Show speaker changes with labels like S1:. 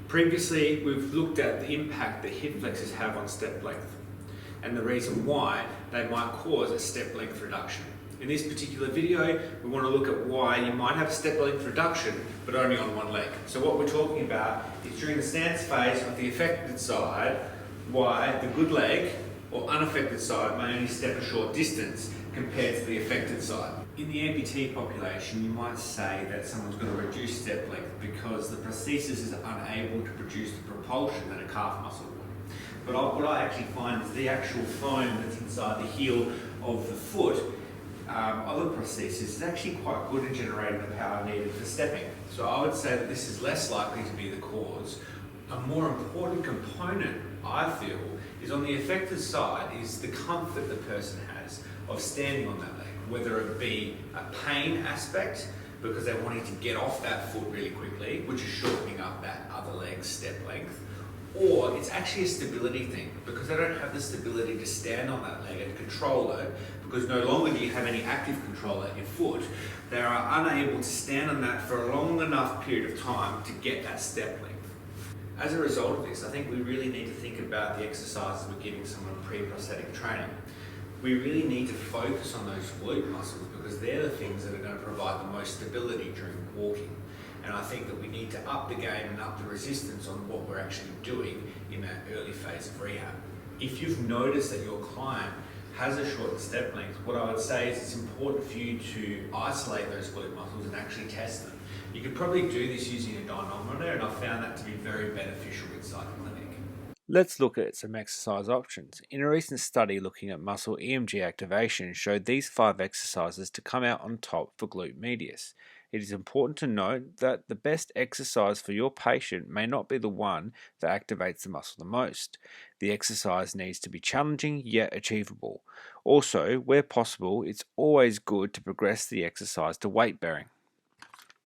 S1: Previously, we've looked at the impact that hip flexors have on step length and the reason why they might cause a step length reduction. In this particular video, we want to look at why you might have a step length reduction, but only on one leg. So what we're talking about is during the stance phase of the affected side, why the good leg or unaffected side may only step a short distance compared to the affected side. In the amputee population, you might say that someone's got a reduced step length because the prosthesis is unable to produce the propulsion that a calf muscle would. But what I actually find is the actual foam that's inside the heel of the foot of the prosthesis is actually quite good in generating the power needed for stepping. So I would say that this is less likely to be the cause. A more important component, I feel, is on the affected side is the comfort the person has of standing on that leg, whether it be a pain aspect because they're wanting to get off that foot really quickly, which is shortening up that other leg's step length, or it's actually a stability thing because they don't have the stability to stand on that leg and control it because no longer do you have any active control at your foot. They are unable to stand on that for a long enough period of time to get that step length. As a result of this, I think we really need to think about the exercises we're giving someone pre-prosthetic training. We really need to focus on those glute muscles because they're the things that are going to provide the most stability during walking. And I think that we need to up the game and up the resistance on what we're actually doing in that early phase of rehab. If you've noticed that your client has a shortened step length, what I would say is it's important for you to isolate those glute muscles and actually test them. You could probably do this using a dynamometer, and I've found that to be very beneficial inside the clinic.
S2: Let's look at some exercise options. In a recent study looking at muscle EMG activation showed these 5 exercises to come out on top for glute medius. It is important to note that the best exercise for your patient may not be the one that activates the muscle the most. The exercise needs to be challenging yet achievable. Also, where possible, it's always good to progress the exercise to weight bearing.